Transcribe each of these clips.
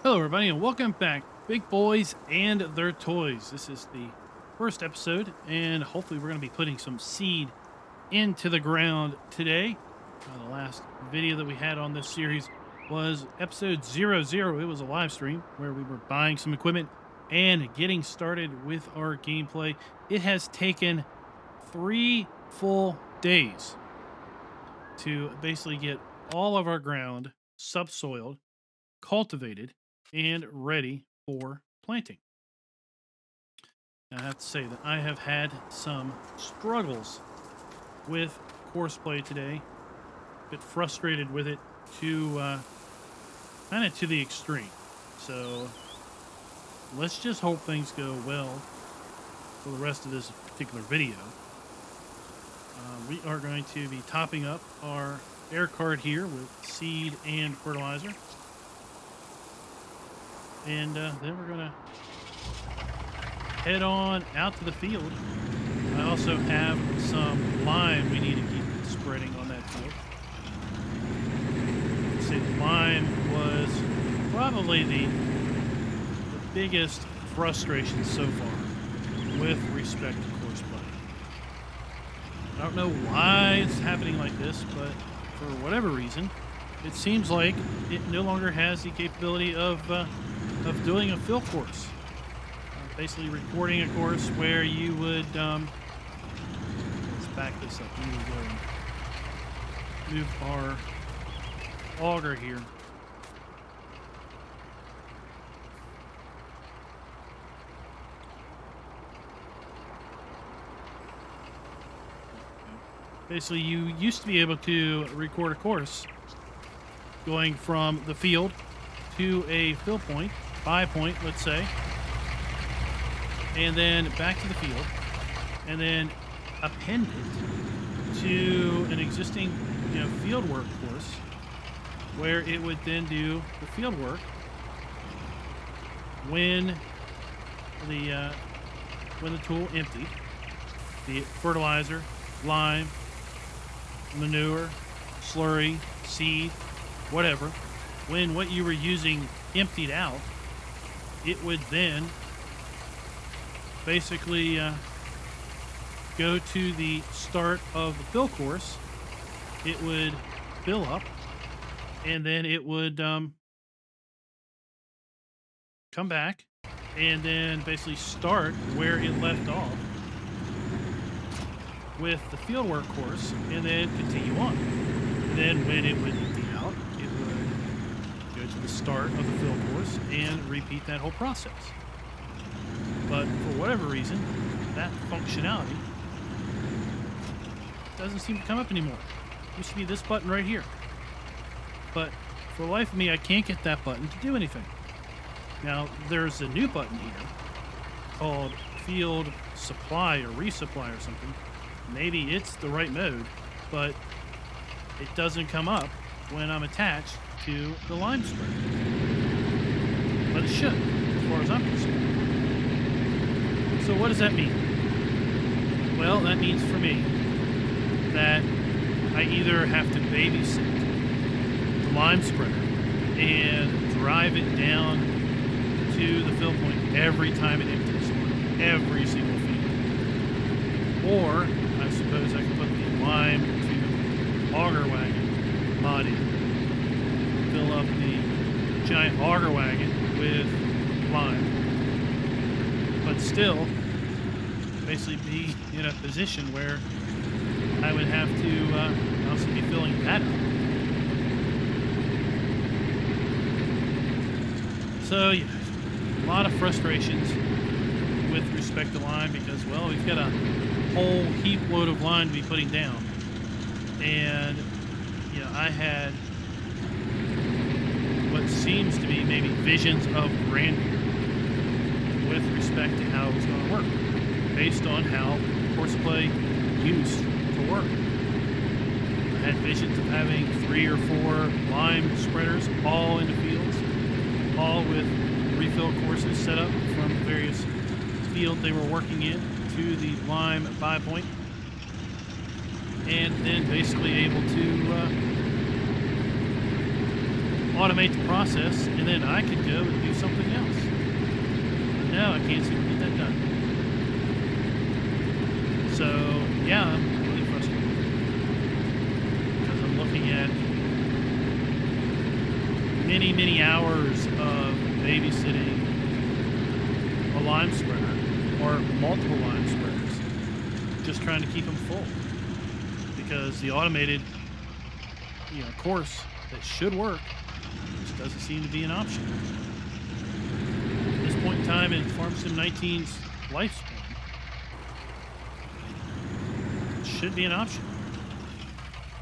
Hello, everybody, and welcome back, Big Boys and Their Toys. This is the first episode, and hopefully, we're going to be putting some seed into the ground today. The last video that we had on this series was episode 00. It was a live stream where we were buying some equipment and getting started with our gameplay. It has taken 3 full days to basically get all of our ground subsoiled, cultivated, and ready for planting. Now, I have to say that I have had some struggles with Courseplay today. A bit frustrated with it to kind of to the extreme. So let's just hope things go well for the rest of this particular video. We are going to be topping up our air cart here with seed and fertilizer. And then we're going to head on out to the field. I also have some lime we need to keep spreading on that field. I'd say the lime was probably the biggest frustration so far with respect to Courseplay. I don't know why it's happening like this, but for whatever reason, it seems like it no longer has the capability of doing a fill course. Basically recording a course where you would, let's back this up. We need to go and move our auger here. Basically, you used to be able to record a course going from the field to a fill point, buy point, let's say, and then back to the field, and then append it to an existing, field work course, where it would then do the field work when the tool emptied, be it fertilizer, lime, manure, slurry, seed, whatever. When what you were using emptied out, it would then basically go to the start of the fill course. It would fill up, and then it would come back and then basically start where it left off with the fieldwork course, and then continue on. And then when it would empty out, it would go to the start of the fill course and repeat that whole process. But for whatever reason, that functionality doesn't seem to come up anymore. It used to be this button right here. But for the life of me, I can't get that button to do anything. Now, there's a new button here called Field Supply or Resupply or something. Maybe it's the right mode, but it doesn't come up when I'm attached to the lime spreader. But it should, as far as I'm concerned. So what does that mean? Well, that means for me that I either have to babysit the lime spreader and drive it down to the fill point every time it empties on every single field. Or I suppose I can put the lime to auger wagon mod in, fill up the giant auger wagon with lime, but still basically be in a position where I would have to also be filling that up. So yeah, a lot of frustrations with respect to lime because, well, we've got a whole heap load of lime to be putting down. And, I had what seems to be maybe visions of grandeur with respect to how it was going to work, based on how Courseplay used to work. I had visions of having 3 or 4 lime spreaders all in the fields, all with refill courses set up from the various fields they were working in to the lime buy point, and then basically able to automate the process, and then I could go and do something else. But no, I can't seem to get that done. So, yeah, I'm really frustrated. Because I'm looking at many, many hours of babysitting a lime spreader, or multiple lime spreaders, just trying to keep them full. Because the automated, course that should work just doesn't seem to be an option. At this point in time in FarmSim 19's lifespan, it should be an option,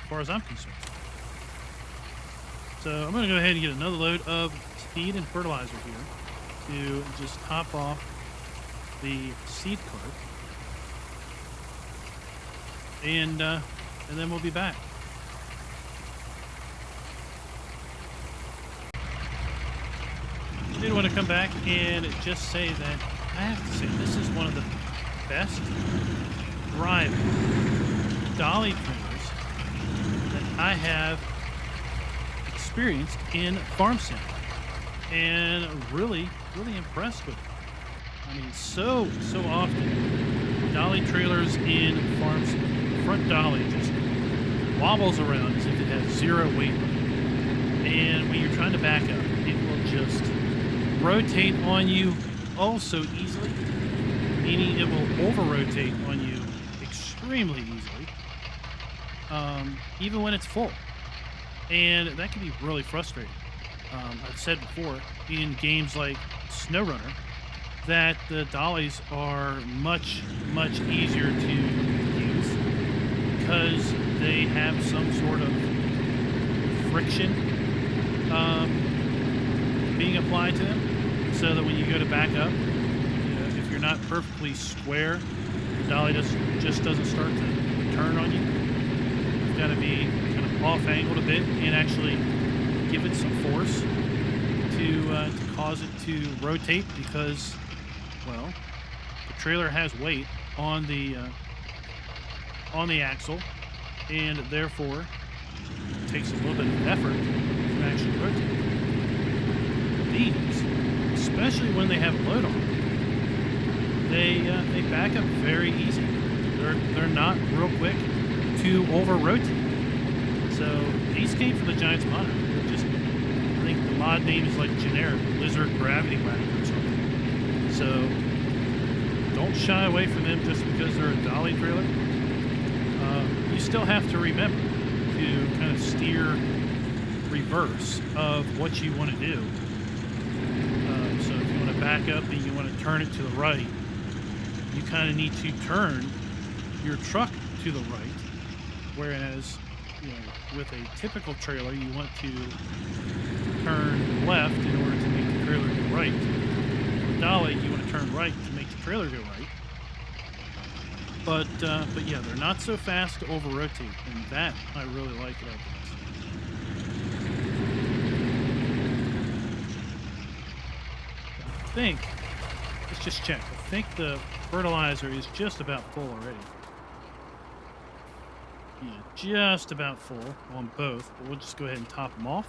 as far as I'm concerned. So I'm going to go ahead and get another load of seed and fertilizer here to just top off the seed cart, and then we'll be back. I did want to come back and just say that I have to say this is one of the best thriving dolly trainers that I have experienced in FarmSim, and really impressed with it. I mean, so often dolly trailers in FarmSim, the front dolly just wobbles around as if it has zero weight on it, and when you're trying to back up, it will just rotate on you oh so easily, meaning it will over rotate on you extremely easily, even when it's full. And that can be really frustrating. I've said before in games like SnowRunner that the dollies are much easier to use because they have some sort of friction being applied to them, so that when you go to back up, if you're not perfectly square, the dolly just doesn't start to turn on you. You've got to be kind of off-angled a bit and actually give it some force to cause it to rotate, because, well, the trailer has weight on the axle, and therefore it takes a little bit of effort to actually rotate. These, especially when they have a load on them, they back up very easy. They're not real quick to over rotate. So these came from the Giants mono. They're just, I think the mod name is like generic Lizard Gravity Wagon or something. So don't shy away from them just because they're a dolly trailer. You still have to remember to kind of steer reverse of what you want to do. So if you want to back up and you want to turn it to the right, you kind of need to turn your truck to the right, whereas with a typical trailer you want to turn left in order to make the trailer go right. With dolly, you want to turn right to make the trailer go right. But yeah, they're not so fast to over rotate, and that I really like about this. I think, let's just check. I think the fertilizer is just about full already. Yeah, just about full on both, but we'll just go ahead and top them off.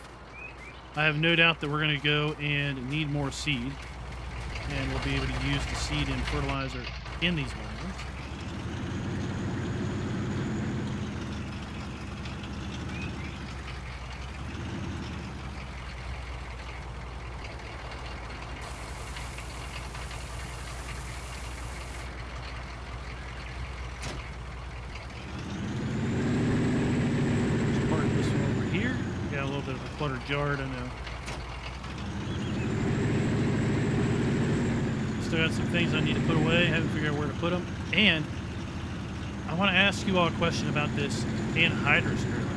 I have no doubt that we're going to go and need more seed, and we'll be able to use the seed and fertilizer in these wagons. Cluttered yard, I know. Still got some things I need to put away. Haven't figured out where to put them. And I want to ask you all a question about this Anhydrous trailer.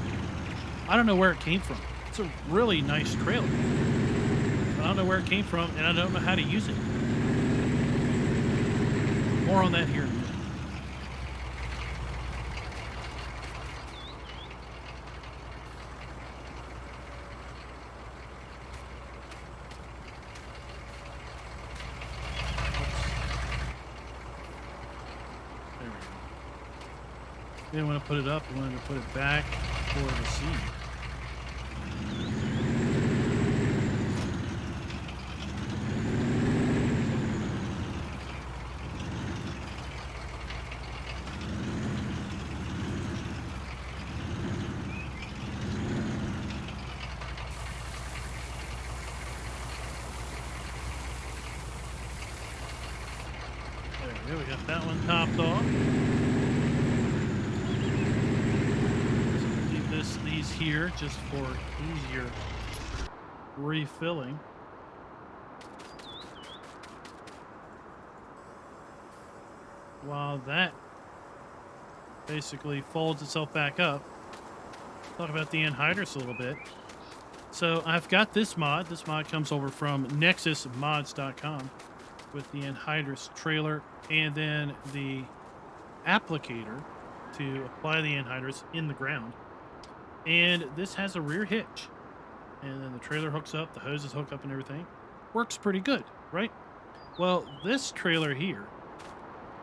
I don't know where it came from. It's a really nice trailer. I don't know where it came from, and I don't know how to use it. More on that here in a minute. Didn't want to put it up, I wanted to put it back for the seed. Okay, we got that one topped off. So leave these here just for easier refilling. While that basically folds itself back up, talk about the anhydrous a little bit. So I've got this mod. This mod comes over from nexusmods.com with the anhydrous trailer and then the applicator to apply the anhydrous in the ground. And this has a rear hitch. And then the trailer hooks up, the hoses hook up and everything. Works pretty good, right? Well, this trailer here,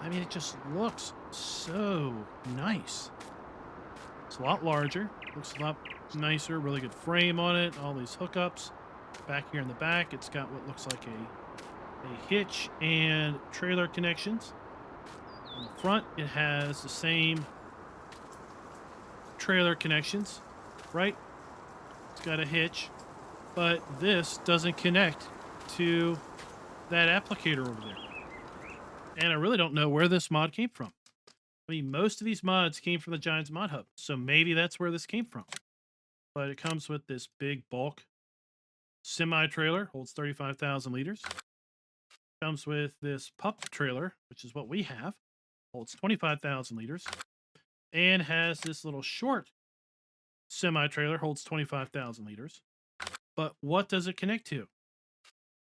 I mean, it just looks so nice. It's a lot larger, looks a lot nicer, really good frame on it, all these hookups. Back here in the back, it's got what looks like a hitch and trailer connections. On the front, it has the same trailer connections, right? It's got a hitch, but this doesn't connect to that applicator over there. And I really don't know where this mod came from. I mean, most of these mods came from the Giants Mod Hub, so maybe that's where this came from. But it comes with this big bulk semi-trailer, holds 35,000 liters. Comes with this pup trailer, which is what we have, holds 25,000 liters. And has this little short semi-trailer, holds 25,000 liters. But what does it connect to?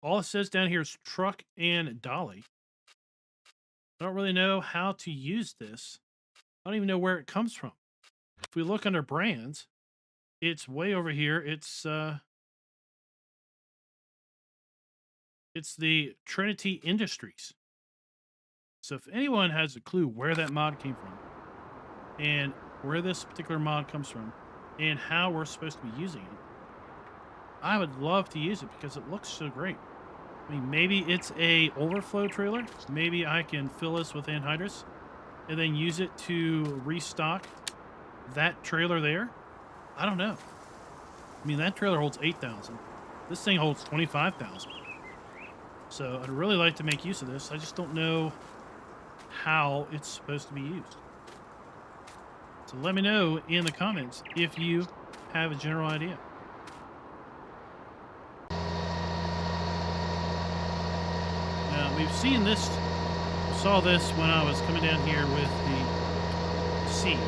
All it says down here is truck and dolly. I don't really know how to use this. I don't even know where it comes from. If we look under brands, it's way over here. It's the Trinity Industries. So if anyone has a clue where that mod came from and where this particular mod comes from and how we're supposed to be using it, I would love to use it because it looks so great. I mean, maybe it's a overflow trailer. Maybe I can fill this with anhydrous and then use it to restock that trailer there. I don't know. I mean, that trailer holds 8,000. This thing holds 25,000. So I'd really like to make use of this. I just don't know how it's supposed to be used. So let me know in the comments if you have a general idea. We've seen this, saw this when I was coming down here with the seed.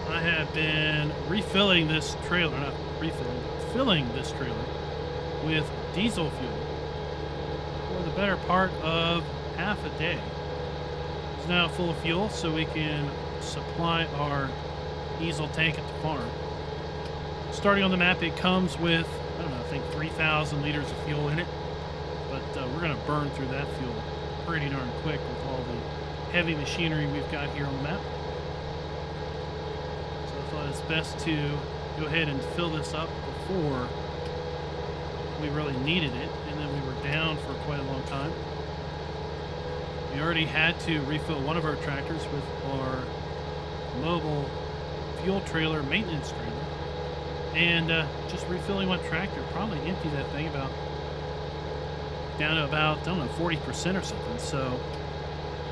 I have been refilling this trailer, not refilling, filling this trailer with diesel fuel for the better part of half a day. It's now full of fuel so we can supply our diesel tank at the farm. Starting on the map, it comes with, I don't know, I think 3,000 liters of fuel in it. But we're going to burn through that fuel pretty darn quick with all the heavy machinery we've got here on the map. So I thought it's best to go ahead and fill this up before we really needed it, and then we were down for quite a long time. We already had to refill one of our tractors with our mobile fuel trailer, maintenance trailer, and just refilling one tractor probably emptied that thing about down to about, I don't know, 40% or something. So,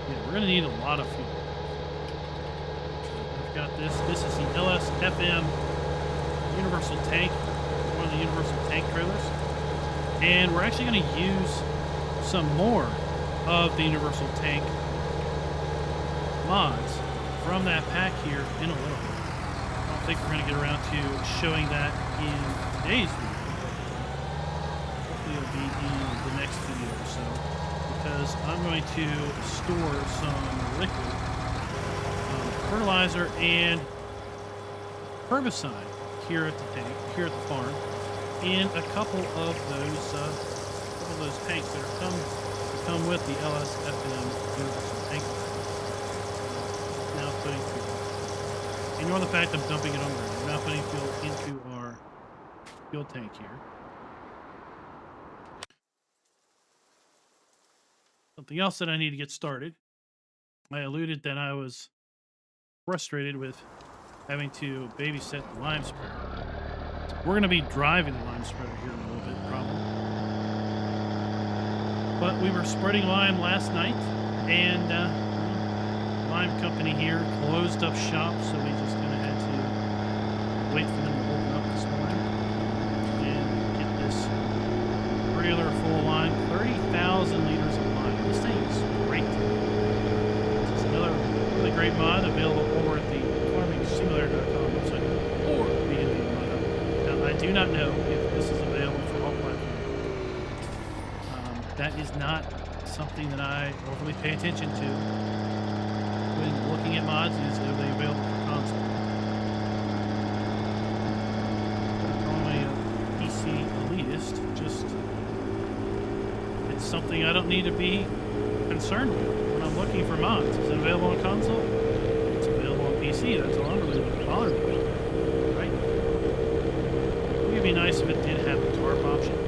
yeah, we're going to need a lot of fuel. I've got this. This is the LS-FM Universal Tank, one of the Universal Tank trailers. And we're actually going to use some more of the Universal Tank mods from that pack here in a little bit. I don't think we're going to get around to showing that in today's video. Hopefully it'll be in the next video or so, because I'm going to store some liquid fertilizer and herbicide here at the tank, here at the farm, in a couple of those tanks that come with the LS-FM Universal Tank. Now putting fuel. Ignore the fact I'm dumping it on ground. We're now putting fuel into our fuel tank here. Something else that I need to get started. I alluded that I was frustrated with having to babysit the lime spreader. We're going to be driving the lime spreader here in a little bit, probably. But we were spreading lime last night, And lime company here closed up shop, so we just kind of had to wait for them to open up this morning and get this trailer full of lime. 30,000 liters of lime. This thing is great. This is another really great mod available over at the FarmingSimulator.com website or B&B Mod. Now, I do not know if this is available for all platforms. That is not something that I overly pay attention to when looking at mods. Is are they available for console? I'm a PC elitist. Just it's something I don't need to be concerned with when I'm looking for mods. Is it available on console? It's available on PC. That's all I'm really bothered with, right? It would be nice if it did have the tarp option.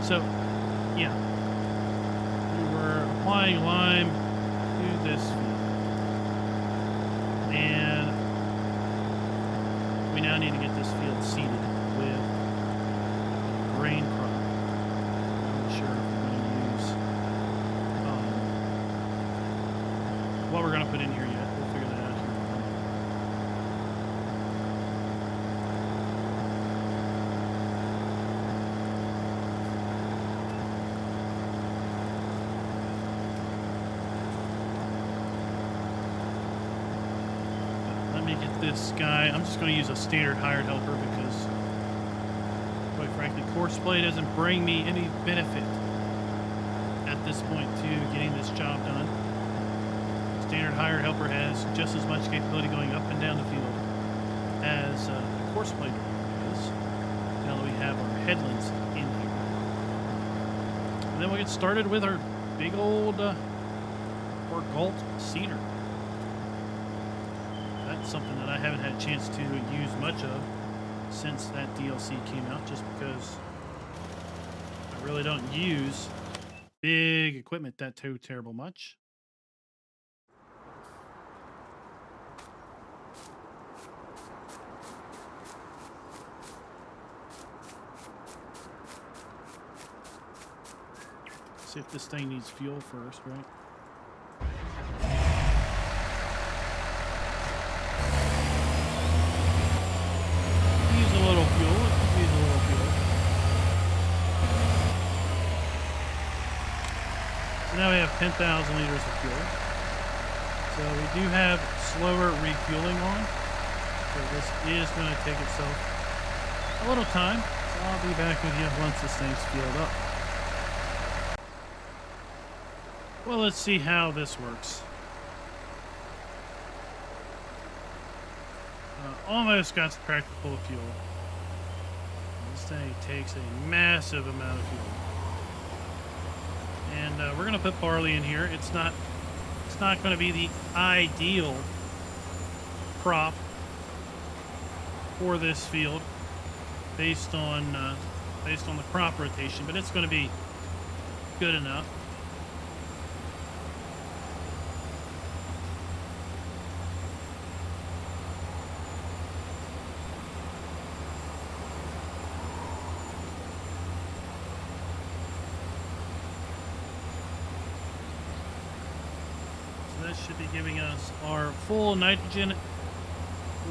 So, yeah, we were applying lime to this field, and we now need to get this field seeded with grain crop. I'm not sure if we're going to use what we're going to put in here yet. We'll figure that out here. Let me get this guy. I'm just going to use a standard hired helper because, quite frankly, Courseplay doesn't bring me any benefit at this point to getting this job done. Standard hired helper has just as much capability going up and down the field as the Courseplay does. Now that we have our headlands in here, and then we'll get started with our big old Galt seeder. That's something that I haven't had a chance to use much of since that DLC came out, just because I really don't use big equipment that too terrible much. See if this thing needs fuel first, right? Now we have 10,000 liters of fuel. So we do have slower refueling on. So this is going to take itself a little time. So I'll be back with you once this thing's fueled up. Well, let's see how this works. Almost got to crack full of fuel. This thing takes a massive amount of fuel. And we're going to put barley in here. It's not going to be the ideal crop for this field based on the crop rotation, but it's going to be good enough. Should be giving us our full nitrogen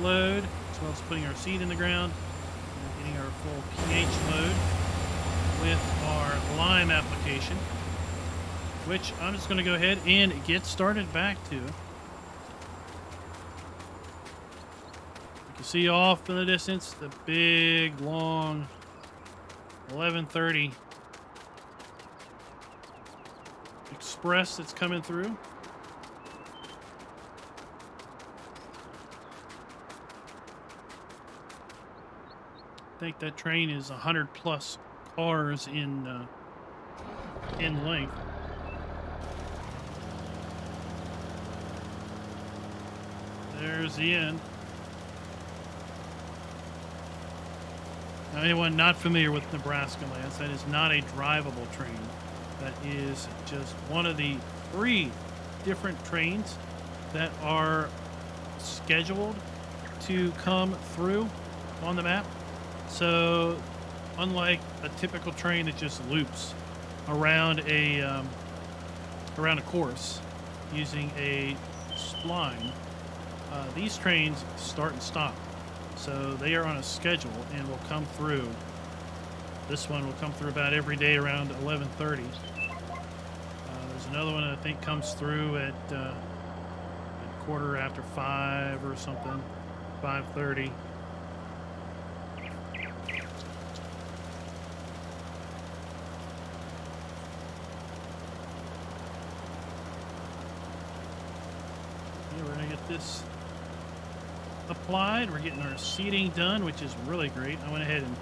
load, as well as putting our seed in the ground and getting our full pH load with our lime application, which I'm just going to go ahead and get started back to. You can see off in the distance the big long 1130 express that's coming through. I think that train is 100 plus cars in length. There's the end. Now, anyone not familiar with Nebraska lands, that is not a drivable train. That is just one of the 3 different trains that are scheduled to come through on the map. So unlike a typical train that just loops around a course using a spline, these trains start and stop. So they are on a schedule and will come through. This one will come through about every day around 11:30. There's another one that I think comes through at quarter after 5 or something, 5:30. We're gonna get this applied. We're getting our seeding done, which is really great. I went ahead and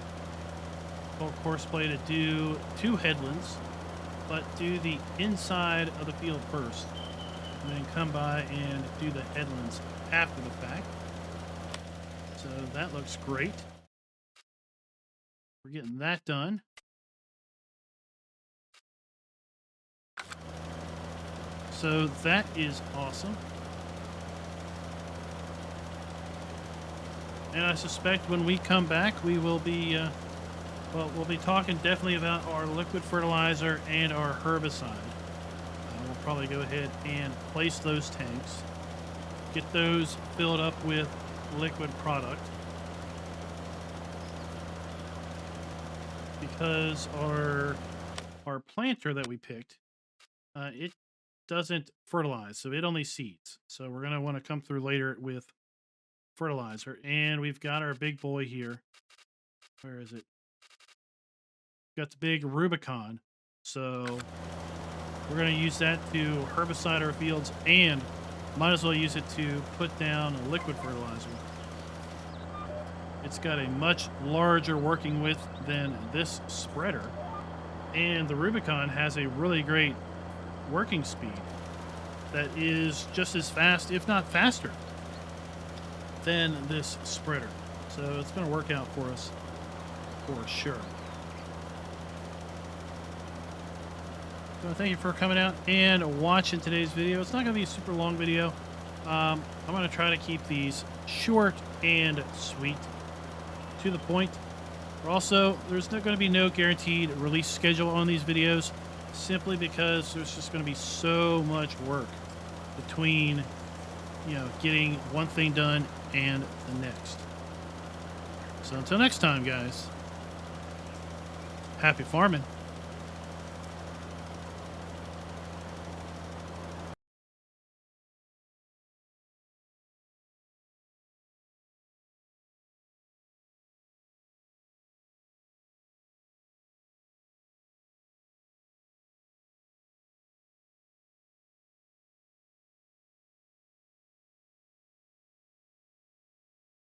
told Courseplay to do 2 headlands, but do the inside of the field first, and then come by and do the headlands after the fact. So that looks great. We're getting that done. So that is awesome. And I suspect when we come back, we will be, we'll be talking definitely about our liquid fertilizer and our herbicide. We'll probably go ahead and place those tanks, get those filled up with liquid product, because our planter that we picked, it doesn't fertilize, so it only seeds. So we're going to want to come through later with fertilizer. And we've got our big boy here. Where is it? Got the big Rubicon. So we're going to use that to herbicide our fields, and might as well use it to put down a liquid fertilizer. It's got a much larger working width than this spreader, and the Rubicon has a really great working speed that is just as fast, if not faster, than this spreader. So it's going to work out for us for sure. So thank you for coming out and watching today's video. It's not going to be a super long video. I'm going to try to keep these short and sweet, to the point. Also, there's going to be no guaranteed release schedule on these videos, simply because there's just going to be so much work between, getting one thing done and the next. So until next time, guys, happy farming.